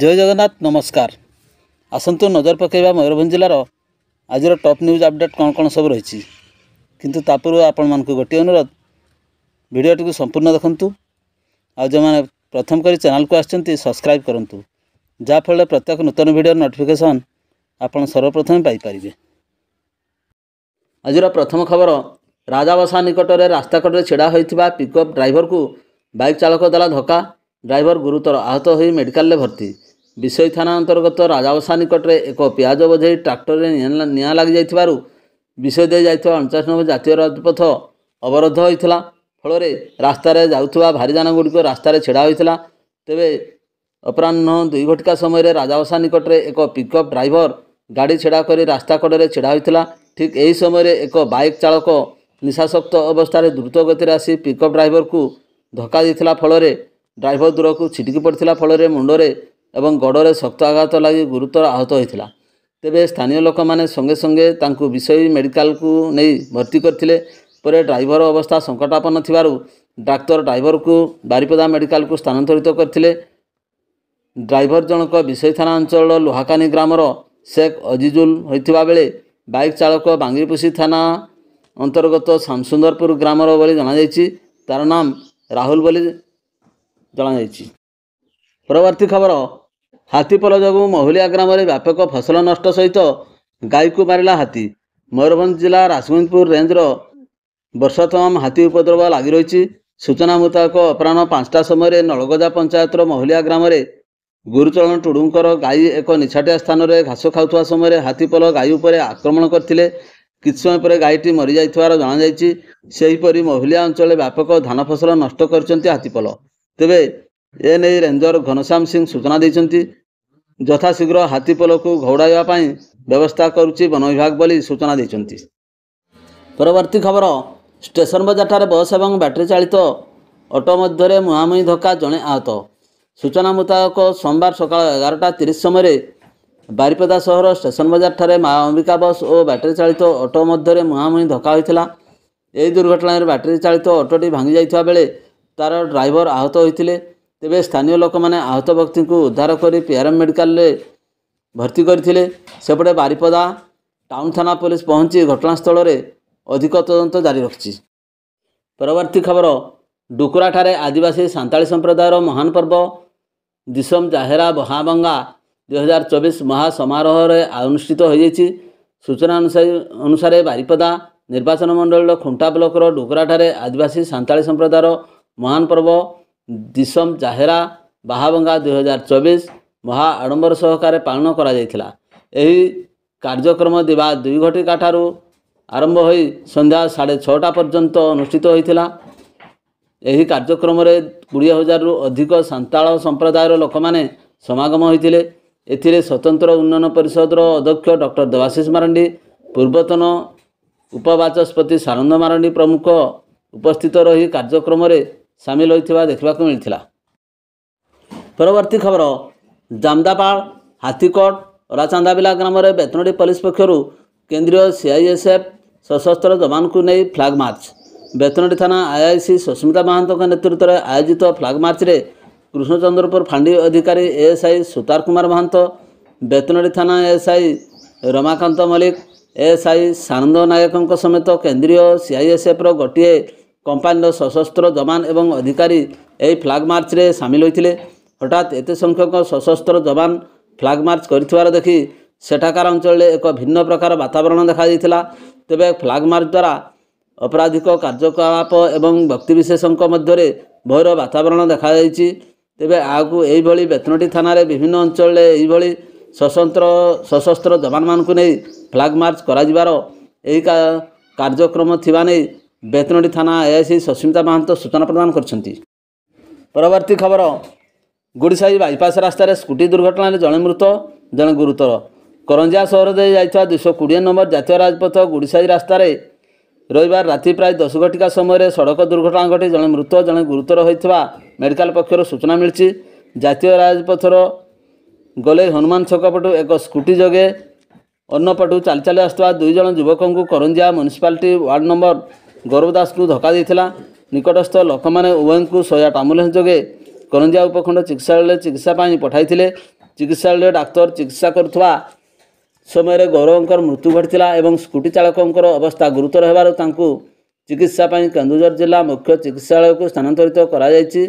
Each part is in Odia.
जय जगन्नाथ नमस्कार। आसतु नजर पकेबा मयूरभंज जिलार आज टॉप न्यूज अपडेट कौन कौन सब रही किंतु तापूर्व आपण मानक गोटे अनुरोध वीडियोटी को संपूर्ण देखंतु आ जो मैंने प्रथम करी चैनल को आछंती सब्सक्राइब करंतु जाफल प्रत्येक नूतन वीडियो नोटिफिकेशन आपण सर्वप्रथम पाई परिबे। आज प्रथम खबर राजावसा निकट में रास्ता कड़े छिड़ा होइथिबा पिकअप ड्राइवर को बाइक चालक देला धक्का। ड्राइवर गुरुतर आहत हो मेडिकल भर्ती। विषय थाना अंतर्गत राजावसा निकट में एक पियाज बोझे ट्राक्टर में निआं लग जाइथिबारु विषय दे जाइथिबा 49 नंबर जातीय राजपथ अवरोध होइथिला। फल रास्तार जाउथुबा भारी जान गुड़िक रास्तार छिड़ा होइथिला। तेबे अपराह्न 2 घटिका समय राजावसा निकट में एक पिकअप ड्राइवर गाड़ी छिड़ा कर रास्ता कड़े छिड़ा होइथिला। ठीक यही समय एक बाइक चालक निशाशक्त अवस्था द्रुत गति आसी पिकअप ड्राइवर को धक्का देथिला। फल ड्राइवर दूर को छिटकी पड़ता। फल मुंडरे एवं गड़े शक्त आघात लगी गुरुतर आहत होता। तेबे स्थानीय लोक मैंने संगे संगे तांकु विषय मेडिकल को नहीं भर्ती करथिले। पर ड्राइवर अवस्था संकटापन्न थिबारु डाक्तर ड्राइवर को बारिपदा मेडिकल को स्थानांतरित करथिले। ड्राइवर जनक विषय थाना अंचल लोहाकानी ग्रामर शेख अजिजुल होइथिबा बेले बाइक चालक बांगीपुसी थाना अंतर्गत शामसुंदरपुर ग्रामर बोली जणाଯାଇଛି। तार नाम राहुल बोली जणाଯାଇଛି। परवर्ती खबर हाथीपल जो महुलिया ग्राम में व्यापक फसल नष्ट सहित गाई को मारिला हाथी। मयूरभंज जिला राजगंजपुर रेंजर वर्ष तमाम हाथी उपद्रव लगी रही। सूचना मुताबक अपराह्न 5टा समय नलगजा पंचायतर महुलिया ग्राम में गुरुचरण टुडुंकर गाई एक निछाटिया स्थान में घास खाऊा समय हाथीपल गाई उपर आक्रमण करते। किछ समय पर गाईटी मरी जाइथिबार जणाଯାଇଛି। सेहीपरि महुलिया अंचल व्यापक धान फसल नष्ट करछन्ति हाथीपल। तेबे एने रेंजर घनश्याम सिंह सूचना देइछन्ति। यथाशीघ्र हाथीपल को घौड़ाइवा पाई व्यवस्था करुछि वन विभाग बोली सूचना देइछन्ति। परवर्ती खबर स्टेशन बजार बस एवं बैटरी चालित ऑटो मध्य मुहांमुही धक्का जड़े आहत। सूचना मुताबक सोमवार सकाल 11:30 समय बारिपदा सहर स्टेशन बजार माँ अंबिका बस और बैटरी चालित ऑटो मध्य मुहांमुही धक्का होइथिला। एही दुर्घटना बैटरी चालित ऑटोटी भांगी जाइथिबा बेले तार ड्राइवर आहत होइथिले। तेबे स्थानीय लोक मैंने आहत व्यक्ति को उद्धार कर पीआरएम मेडिकल भर्ती करथिले। सेपटे बारिपदा टाउन थाना पुलिस पहुंची घटनास्थल में अधिक तदंत जारी रखिछि। परवर्ती खबर डुकुरा ठारे आदिवासी सांताली संप्रदायर महान पर्व दिसम जाहेरा बहाबंगा 2024 महासमारोह अनुष्ठित हो जाइछि। सूचना अनुसार बारिपदा निर्वाचन मंडल खुंटा ब्लॉकर डुकुरा ठारे आदिवासी सांताली संप्रदायर महान पर्व दिसम जाहेरा बाहाबंगा 2024 महा आडंबर सहकारे पालन करा जायथिला। एही कार्यक्रम दिवा 2 घटिका ठारू आरंभ होई संध्या 6:30 पर्यंत अनुष्ठित होइथिला। एही कार्यक्रम रे 20,000 रु अधिक सांताल संप्रदायर लोक माने समागम होइथिले। एथिरे स्वतंत्र उन्नयन परिषद अध्यक्ष डॉक्टर देवाशीष मारंडी, पूर्वतन उपबाचस्पति सानंद मारंडी प्रमुख उपस्थित रही कार्यक्रम रे सामिल होइथिबा देखिबाकु मिलिथिला। परवर्ती खबर जामदापाल हाथीकोट राचांदाबिला ग्राम में बेतनडी पुलिस पक्षर केंद्रीय सीआईएसएफ सशस्त्र जवान को नहीं फ्लैग मार्च। बेतनडी थाना आईआईसी सुस्मिता महांत नेतृत्व में आयोजित फ्लैग मार्च रे कृष्णचंद्रपुर फांडी अधिकारी एएसआई सुतार कुमार महांत, बेतनडी थाना एएसआई रमाकांत मल्लिक, एएसआई सानंद नायकों समेत केंद्रीय सीआईएसएफ गोटे कंपानी सशस्त्र जवान एवं अधिकारी यही फ्लैग मार्च रे सामिल होइथिले। हठात एते संख्यक सशस्त्र जवान फ्लैग मार्च करिथिबार देखि सेठाकार अंचल एक भिन्न प्रकार वातावरण देखा जाइथिला। तेबे फ्लैग मार्च द्वारा अपराधिक कार्यकलाप एवं व्यक्तिविशेषों मध्य भयर वातावरण देखा जाइछि। तेबे आगु एही भली बेतनडी थाना रे विभिन्न अंचल एही सशस्त्र जवान मान को नहीं फ्लैग मार्च करा जिबार एही कार्यक्रम थिबा नै बेतनडी थाना एएसआई सुस्मिता महांत सूचना प्रदान करछन्ति। परवर्ती खबर गुड़ीसाई बाईपास रास्तार स्कूटी दुर्घटना जड़े मृत जड़े गुरुतर। करंजिया सहर दे जाइथिबा 220 नंबर जातीय राजपथ गुड़ीसाई रास्तार रविवार राति प्राय 10 घटिका समय सड़क दुर्घटना घटी जड़े मृत जड़े गुरुतर होइथिबा मेडिकल पक्षर सूचना मिली। जातीय राजपथर गले हनुमान छक पटु एक स्कूटी जगे अन्न पटु चाली चाली आसुवा 2 जण युवकों को करंजिया म्युनिसिपालिटी वार्ड नंबर गौरवदास को धक्का देथिला। निकटस्थ लोक मैंने उभय को 108 आम्बुलेंस जोगे करंजिया उपखंड चिकित्सालय चिकित्सा पठाई। ଚିକିତ୍ସାଳୟରେ ଡାକ୍ତର ଚିକିତ୍ସା କରୁଥିବା ସମୟରେ ଗୌରବଙ୍କର ମୃତ୍ୟୁ ଘଟିଥିଲା ଏବଂ ସ୍କୁଟି ଚାଳକଙ୍କର ଅବସ୍ଥା ଗୁରୁତର ହେବାରୁ ତାଙ୍କୁ ଚିକିତ୍ସା ପାଇଁ କେନ୍ଦୁଝର ଜିଲ୍ଲା ମୁଖ୍ୟ ଚିକିତ୍ସାଳୟକୁ ସ୍ଥାନାନ୍ତରିତ କରାଯାଇଛି।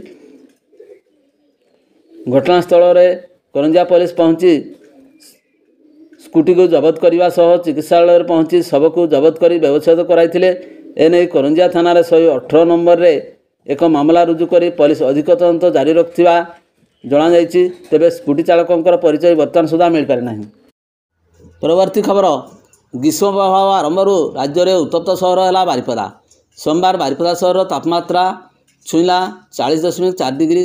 ଘଟଣାସ୍ଥଳରେ କରଞ୍ଜିଆ ପୋଲିସ ପହଞ୍ଚି ସ୍କୁଟିକୁ ଜବତ କରିବା ସହ ଚିକିତ୍ସାଳୟରେ ପହଞ୍ଚି ଶବକୁ ଜବତ କରି ବ୍ୟବଚ୍ଛେଦ କରାଇଥିଲେ। ଏନେଇ କରଞ୍ଜିଆ ଥାନାରେ 118 ନମ୍ବରରେ ଏକ ମାମଲା ରୁଜୁ କରି ପୋଲିସ ଅଧିକ ତଦନ୍ତ ଜାରି ରଖିଥିବା ଜଣାଯାଇଛି। ତେବେ ସ୍କୁଟି ଚାଳକଙ୍କର ପରିଚୟ ବର୍ତ୍ତମାନ ସୁଦ୍ଧା ମିଳିପାରି ନାହିଁ। ପରବର୍ତ୍ତୀ ଖବର, ଗ୍ରୀଷ୍ମ ପ୍ରବାହ ଆରମ୍ଭରୁ ରାଜ୍ୟରେ ଉତ୍ତପ୍ତ ସହର ହେଲା ବାରିପଦା। ସୋମବାର ବାରିପଦା ସହରର ତାପମାତ୍ରା ଛୁଇଁଲା 40.4 ଡିଗ୍ରୀ।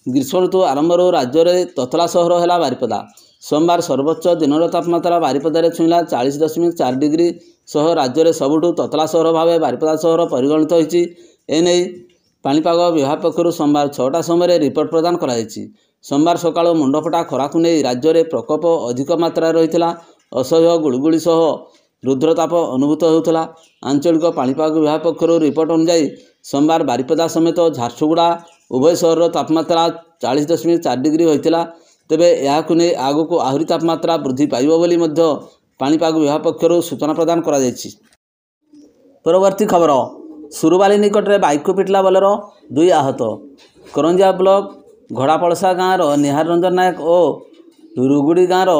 ଗ୍ରୀଷ୍ମ ଋତୁ ଆରମ୍ଭରୁ ରାଜ୍ୟରେ ତତଲା ସହର ହେଲା ବାରିପଦା। ସୋମବାର ସର୍ବୋଚ୍ଚ ଦିନର ତାପମାତ୍ରା ବାରିପଦାରେ ଛୁଇଁଲା 40.4 ଡିଗ୍ରୀ ସହ ରାଜ୍ୟରେ ସବୁଠୁ ତତଲା ସହର ଭାବେ ବାରିପଦା ସହର ପରିଗଣିତ ହୋଇଛି। ଏନେଇ ପାଣିପାଗ ବିଭାଗ ପକ୍ଷରୁ ସୋମବାର 6ଟା ସମୟରେ ରିପୋର୍ଟ ପ୍ରଦାନ କରାଯାଇଛି। ସୋମବାର ସକାଳୁ ମୁଣ୍ଡଫଟା ଖରାକୁ ନେଇ ରାଜ୍ୟରେ ପ୍ରକୋପ ଅଧିକ ମାତ୍ରାରେ ରହିଥିଲା। ଅସହ୍ୟ ଗୁଳୁଗୁଳି ସହ ରୁଦ୍ରତାପ ଅନୁଭୂତ ହେଉଥିଲା। ଆଞ୍ଚଳିକ ପାଣିପାଗ ବିଭାଗ ପକ୍ଷରୁ ରିପୋର୍ଟ ଅନୁଯାୟୀ ସୋମବାର ବାରିପଦା ସମେତ ଝାରସୁଗୁଡ଼ା ଉଭୟ ସହରର ତାପମାତ୍ରା 40.4 ଡିଗ୍ରୀ ହୋଇଥିଲା। ତେବେ ଏହାକୁ ନେଇ ଆଗକୁ ଆହୁରି ତାପମାତ୍ରା ବୃଦ୍ଧି ପାଇବ ବୋଲି ମଧ୍ୟ ପାଣିପାଗ ବିଭାଗ ପକ୍ଷରୁ ସୂଚନା ପ୍ରଦାନ କରାଯାଇଛି। ପରବର୍ତ୍ତୀ ଖବର, ସୁରୁବାଲି ନିକଟରେ ବାଇକ୍କୁ ପିଟିଲା ବୋଲେରୋ, 2 ଆହତ। କରଞ୍ଜିଆ ବ୍ଲକ ଘୋଡ଼ାପଳସା ଗାଁର ନିହାର ରଞ୍ଜନ ନାୟକ ଓ ରୁଗୁଡ଼ି ଗାଁର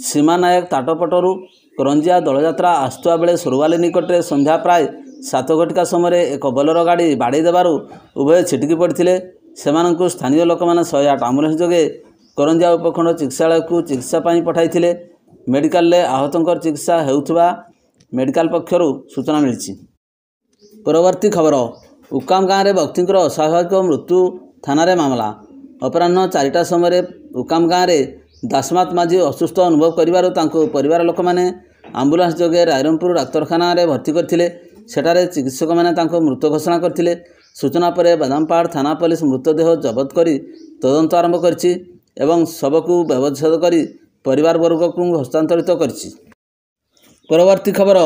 ସୀମା ନାୟକ ତାଟପଟରୁ କରଞ୍ଜିଆ ଦୋଳଯାତ୍ରା ଆସୁଥିବା ବେଳେ ସୁରୁବାଲି ନିକଟରେ ସନ୍ଧ୍ୟା ପ୍ରାୟ 7 ଘଟିକା ସମୟରେ ଏକ ବୋଲେରୋ ଗାଡ଼ି ବାଡ଼େଇ ଦେବାରୁ ଉଭୟ ଛିଟିକି ପଡ଼ିଥିଲେ। ସେମାନଙ୍କୁ ସ୍ଥାନୀୟ ଲୋକମାନେ 108 ଆମ୍ବୁଲାନ୍ସ ଯୋଗେ କରଞ୍ଜିଆ ଉପଖଣ୍ଡ ଚିକିତ୍ସାଳୟକୁ ଚିକିତ୍ସା ପାଇଁ ପଠାଇଥିଲେ। ମେଡ଼ିକାଲରେ ଆହତଙ୍କର ଚିକିତ୍ସା ହେଉଥିବା ମେଡ଼ିକାଲ ପକ୍ଷରୁ ସୂଚନା ମିଳିଛି। ପରବର୍ତ୍ତୀ ଖବର, ଉକାମ ଗାଁରେ ବ୍ୟକ୍ତିଙ୍କର ଅସ୍ୱାଭାବିକ ମୃତ୍ୟୁ, ଥାନାରେ ମାମଲା। ଅପରାହ୍ନ 4ଟା ସମୟରେ ଉକାମ ଗାଁରେ ଦାସମାତ ମାଝୀ ଅସୁସ୍ଥ ଅନୁଭବ କରିବାରୁ ତାଙ୍କୁ ପରିବାର ଲୋକମାନେ ଆମ୍ବୁଲାନ୍ସ ଯୋଗେ ରାଇରଙ୍ଗପୁର ଡାକ୍ତରଖାନାରେ ଭର୍ତ୍ତି କରିଥିଲେ। ସେଠାରେ ଚିକିତ୍ସକମାନେ ତାଙ୍କୁ ମୃତ ଘୋଷଣା କରିଥିଲେ। ସୂଚନା ପରେ ବାଦାମପାହାଡ଼ ଥାନା ପୋଲିସ ମୃତଦେହ ଜବତ କରି ତଦନ୍ତ ଆରମ୍ଭ କରିଛି ଏବଂ ଶବକୁ ବ୍ୟବଚ୍ଛେଦ କରି ପରିବାରବର୍ଗକୁ ହସ୍ତାନ୍ତରିତ କରିଛି। ପରବର୍ତ୍ତୀ ଖବର,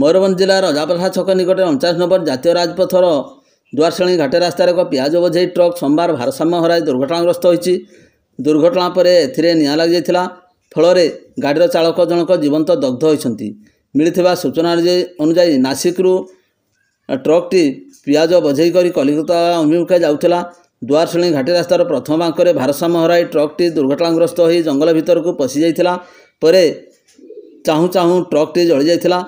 ମୟୂରଭଞ୍ଜ ଜିଲ୍ଲା ରଜାପଲହା ଛକ ନିକଟରେ 49 ନମ୍ବର ଜାତୀୟ ରାଜପଥର ଦୁଆରଶେଣି ଘାଟି ରାସ୍ତାରେ ଏକ ପିଆଜ ବୋଝେଇ ଟ୍ରକ୍ ସୋମବାର ଭାରସାମ୍ୟ ହରାଇ ଦୁର୍ଘଟଣାଗ୍ରସ୍ତ ହୋଇଛି। ଦୁର୍ଘଟଣା ପରେ ଏଥିରେ ନିଆଁ ଲାଗିଯାଇଥିଲା। ଫଳରେ ଗାଡ଼ିର ଚାଳକ ଜଣକ ଜୀବନ୍ତ ଦଗ୍ଧ ହୋଇଛନ୍ତି। ମିଳିଥିବା ସୂଚନା ଅନୁଯାୟୀ ନାସିକରୁ ଟ୍ରକ୍ଟି ପିଆଜ ବୋଝେଇ କରି କଲିକତା ଅଭିମୁଖେ ଯାଉଥିଲା। ଦୁଆରଶେଣି ଘାଟି ରାସ୍ତାର ପ୍ରଥମ ବାଙ୍କରେ ଭାରସାମ୍ୟ ହରାଇ ଟ୍ରକ୍ଟି ଦୁର୍ଘଟଣାଗ୍ରସ୍ତ ହୋଇ ଜଙ୍ଗଲ ଭିତରକୁ ପଶିଯାଇଥିଲା। ପରେ ଚାହୁଁ ଚାହୁଁ ଟ୍ରକ୍ଟି ଜଳିଯାଇଥିଲା।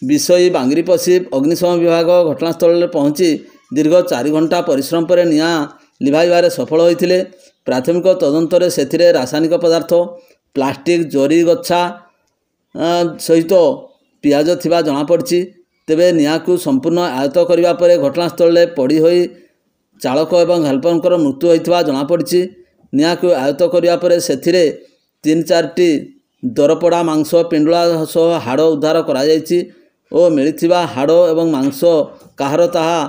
ବିଷୋଇ ବାଙ୍ଗିରିପୋଷି ଅଗ୍ନିଶମ ବିଭାଗ ଘଟଣାସ୍ଥଳରେ ପହଞ୍ଚି ଦୀର୍ଘ 4 ଘଣ୍ଟା ପରିଶ୍ରମ ପରେ ନିଆଁ ଲିଭାଇବାରେ ସଫଳ ହୋଇଥିଲେ। ପ୍ରାଥମିକ ତଦନ୍ତରେ ସେଥିରେ ରାସାୟନିକ ପଦାର୍ଥ, ପ୍ଲାଷ୍ଟିକ, ଜରି ଗଛା ସହିତ ପିଆଜ ଥିବା ଜଣାପଡ଼ିଛି। ତେବେ ନିଆଁକୁ ସମ୍ପୂର୍ଣ୍ଣ ଆୟତ୍ତ କରିବା ପରେ ଘଟଣାସ୍ଥଳରେ ପୋଡ଼ି ହୋଇ ଚାଳକ ଏବଂ ହେଲ୍ପରଙ୍କର ମୃତ୍ୟୁ ହୋଇଥିବା ଜଣାପଡ଼ିଛି। ନିଆଁକୁ ଆୟତ୍ତ କରିବା ପରେ ସେଥିରେ 3-4ଟି ଦରପୋଡ଼ା ମାଂସ ପିଣ୍ଡୁଳା ସହ ହାଡ଼ ଉଦ୍ଧାର କରାଯାଇଛି ଓ ମିଳିଥିବା ହାଡ଼ ଏବଂ ମାଂସ କାହାର ତାହା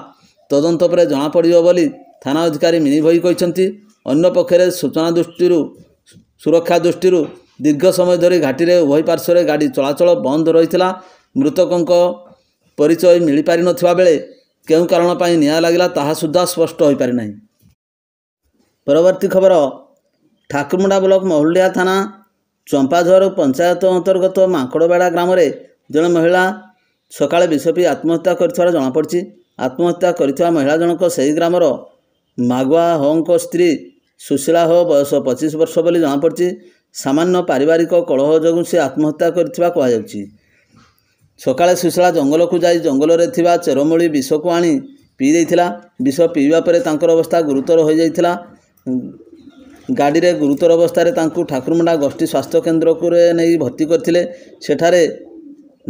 ତଦନ୍ତ ପରେ ଜଣାପଡ଼ିବ ବୋଲି ଥାନା ଅଧିକାରୀ ମିନି ଭୋଇ କହିଛନ୍ତି। ଅନ୍ୟପକ୍ଷରେ ସୁରକ୍ଷା ଦୃଷ୍ଟିରୁ ଦୀର୍ଘ ସମୟ ଧରି ଘାଟିରେ ଉଭୟ ପାର୍ଶ୍ୱରେ ଗାଡ଼ି ଚଳାଚଳ ବନ୍ଦ ରହିଥିଲା। ମୃତକଙ୍କ ପରିଚୟ ମିଳିପାରିନଥିବା ବେଳେ କେଉଁ କାରଣ ପାଇଁ ନିଆଁ ଲାଗିଲା ତାହା ସୁଦ୍ଧା ସ୍ପଷ୍ଟ ହୋଇପାରିନାହିଁ। ପରବର୍ତ୍ତୀ ଖବର, ଠାକୁରମୁଣ୍ଡା ବ୍ଲକ ମହୁଲଡ଼ିହା ଥାନା ଚମ୍ପାଝର ପଞ୍ଚାୟତ ଅନ୍ତର୍ଗତ ମାଙ୍କଡ଼ବେଡ଼ା ଗ୍ରାମରେ ଜଣେ ମହିଳା ସକାଳେ ବିଷ ପିଇ ଆତ୍ମହତ୍ୟା କରିଥିବାର ଜଣାପଡ଼ିଛି। ଆତ୍ମହତ୍ୟା କରିଥିବା ମହିଳା ଜଣକ ସେହି ଗ୍ରାମର ମାଗୁଆ ହୋଙ୍କ ସ୍ତ୍ରୀ ସୁଶୀଳା ହୋ, ବୟସ 25 ବର୍ଷ ବୋଲି ଜଣାପଡ଼ିଛି। ସାମାନ୍ୟ ପାରିବାରିକ କଳହ ଯୋଗୁଁ ସେ ଆତ୍ମହତ୍ୟା କରିଥିବା କୁହାଯାଉଛି। ସକାଳେ ସୁଶୀଳା ଜଙ୍ଗଲକୁ ଯାଇ ଜଙ୍ଗଲରେ ଥିବା ଚେରମୂଳି ବିଷକୁ ଆଣି ପିଇ ଦେଇଥିଲା। ବିଷ ପିଇବା ପରେ ତାଙ୍କର ଅବସ୍ଥା ଗୁରୁତର ହୋଇଯାଇଥିଲା। ଗାଡ଼ିରେ ଗୁରୁତର ଅବସ୍ଥାରେ ତାଙ୍କୁ ଠାକୁରମୁଣ୍ଡା ଗୋଷ୍ଠୀ ସ୍ୱାସ୍ଥ୍ୟ କେନ୍ଦ୍ରକୁ ନେଇ ଭର୍ତ୍ତି କରିଥିଲେ। ସେଠାରେ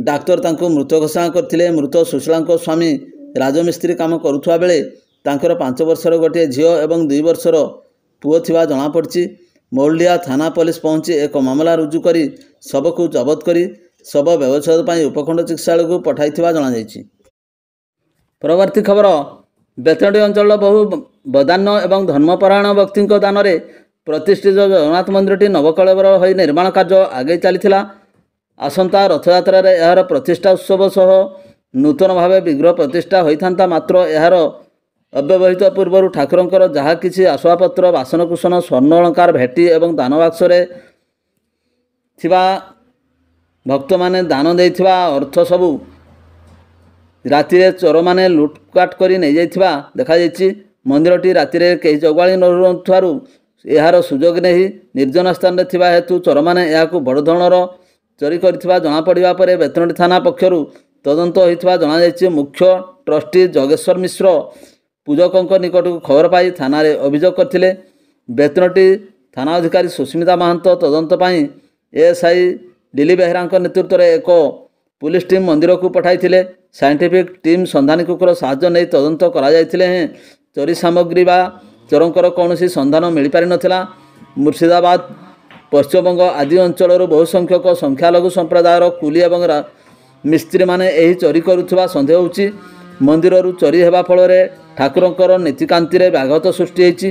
ଡାକ୍ତର ତାଙ୍କୁ ମୃତ ଘୋଷଣା କରିଥିଲେ। ମୃତ ସୁଶୀଳାଙ୍କ ସ୍ୱାମୀ ରାଜମିସ୍ତ୍ରୀ କାମ କରୁଥିବା ବେଳେ ତାଙ୍କର 5 ବର୍ଷର ଗୋଟିଏ ଝିଅ ଏବଂ 2 ବର୍ଷର ପୁଅ ଥିବା ଜଣାପଡ଼ିଛି। ମହୁଲଡ଼ିହା ଥାନା ପୋଲିସ ପହଞ୍ଚି ଏକ ମାମଲା ରୁଜୁ କରି ଶବକୁ ଜବତ କରି ଶବ ବ୍ୟବଚ୍ଛେଦ ପାଇଁ ଉପଖଣ୍ଡ ଚିକିତ୍ସାଳୟକୁ ପଠାଇଥିବା ଜଣାଯାଇଛି। ପରବର୍ତ୍ତୀ ଖବର, ବେତନଟୀ ଅଞ୍ଚଳର ବହୁ ବଦାନ୍ୟ ଏବଂ ଧର୍ମପରାୟଣ ବ୍ୟକ୍ତିଙ୍କ ଦାନରେ ପ୍ରତିଷ୍ଠିତ ଜଗନ୍ନାଥ ମନ୍ଦିରଟି ନବକଳେବର ହୋଇ ନିର୍ମାଣ କାର୍ଯ୍ୟ ଆଗେଇ ଚାଲିଥିଲା। ଆସନ୍ତା ରଥଯାତ୍ରାରେ ଏହାର ପ୍ରତିଷ୍ଠା ଉତ୍ସବ ସହ ନୂତନ ଭାବେ ବିଗ୍ରହ ପ୍ରତିଷ୍ଠା ହୋଇଥାନ୍ତା। ମାତ୍ର ଏହାର ଅବ୍ୟବହିତ ପୂର୍ବରୁ ଠାକୁରଙ୍କର ଯାହା କିଛି ଆସବାବପତ୍ର ବାସନକୁସନ ସ୍ୱର୍ଣ୍ଣ ଅଳଙ୍କାର ଭେଟି ଏବଂ ଦାନବାକ୍ସରେ ଥିବା ଭକ୍ତମାନେ ଦାନ ଦେଇଥିବା ଅର୍ଥ ସବୁ ରାତିରେ ଚୋରମାନେ ଲୁଟପାଟ କରି ନେଇଯାଇଥିବା ଦେଖାଯାଇଛି। ମନ୍ଦିରଟି ରାତିରେ କେହି ଜଗୁଆଳି ନ ରହୁଥିବାରୁ ଏହାର ସୁଯୋଗ ନେଇ ନିର୍ଜନ ସ୍ଥାନରେ ଥିବା ହେତୁ ଚୋରମାନେ ଏହାକୁ ବଡ଼ ଧରଣର ଚୋରି କରିଥିବା ଜଣାପଡ଼ିବା ପରେ ବେତନଟୀ ଥାନା ପକ୍ଷରୁ ତଦନ୍ତ ହୋଇଥିବା ଜଣାଯାଇଛି। ମୁଖ୍ୟ ଟ୍ରଷ୍ଟି ଜଗେଶ୍ୱର ମିଶ୍ର ପୂଜକଙ୍କ ନିକଟକୁ ଖବର ପାଇ ଥାନାରେ ଅଭିଯୋଗ କରିଥିଲେ। ବେତନଟୀ ଥାନା ଅଧିକାରୀ ସୁସ୍ମିତା ମହାନ୍ତ ତଦନ୍ତ ପାଇଁ ଏଏସ୍ଆଇ ଦିଲ୍ଲୀ ବେହେରାଙ୍କ ନେତୃତ୍ୱରେ ଏକ ପୁଲିସ ଟିମ୍ ମନ୍ଦିରକୁ ପଠାଇଥିଲେ। ସାଇଣ୍ଟିଫିକ୍ ଟିମ୍ ସନ୍ଧାନୀ କୁକୁର ସାହାଯ୍ୟ ନେଇ ତଦନ୍ତ କରାଯାଇଥିଲେ ହେଁ ଚୋରି ସାମଗ୍ରୀ ବା ଚୋରଙ୍କର କୌଣସି ସନ୍ଧାନ ମିଳିପାରିନଥିଲା। ମୁର୍ଶିଦାବାଦ ପଶ୍ଚିମବଙ୍ଗ ଆଦି ଅଞ୍ଚଳରୁ ବହୁ ସଂଖ୍ୟକ ସଂଖ୍ୟାଲଘୁ ସମ୍ପ୍ରଦାୟର କୁଲି ଏବଂ ମିସ୍ତ୍ରୀମାନେ ଏହି ଚୋରି କରୁଥିବା ସନ୍ଦେହ ହେଉଛି। ମନ୍ଦିରରୁ ଚୋରି ହେବା ଫଳରେ ଠାକୁରଙ୍କର ନୀତିକାନ୍ତିରେ ବ୍ୟାଘାତ ସୃଷ୍ଟି ହୋଇଛି।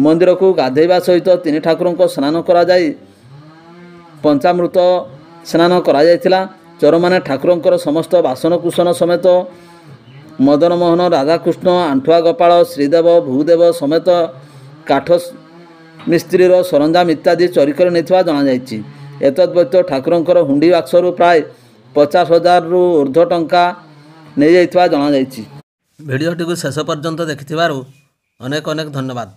ମନ୍ଦିରକୁ ଗାଧୋଇବା ସହିତ 3 ଠାକୁରଙ୍କ ସ୍ନାନ କରାଯାଇ ପଞ୍ଚାମୃତ ସ୍ନାନ କରାଯାଇଥିଲା। ଚୋରମାନେ ଠାକୁରଙ୍କର ସମସ୍ତ ବାସନକୁସନ ସମେତ ମଦନମୋହନ ରାଧାକୃଷ୍ଣ ଆଣ୍ଠୁଆ ଗୋପାଳ ଶ୍ରୀଦେବ ଭୂଦେବ ସମେତ କାଠ ମିସ୍ତ୍ରୀର ସରଞ୍ଜାମ ଇତ୍ୟାଦି ଚୋରି କରି ନେଇଥିବା ଜଣାଯାଇଛି। ଏତଦ୍ବ୍ୟତୀତ ଠାକୁରଙ୍କର ହୁଣ୍ଡି ବାକ୍ସରୁ ପ୍ରାୟ 50,000ରୁ ଉର୍ଦ୍ଧ୍ୱ ଟଙ୍କା ନେଇଯାଇଥିବା ଜଣାଯାଇଛି। ଭିଡ଼ିଓଟିକୁ ଶେଷ ପର୍ଯ୍ୟନ୍ତ ଦେଖିଥିବାରୁ ଅନେକ ଅନେକ ଧନ୍ୟବାଦ।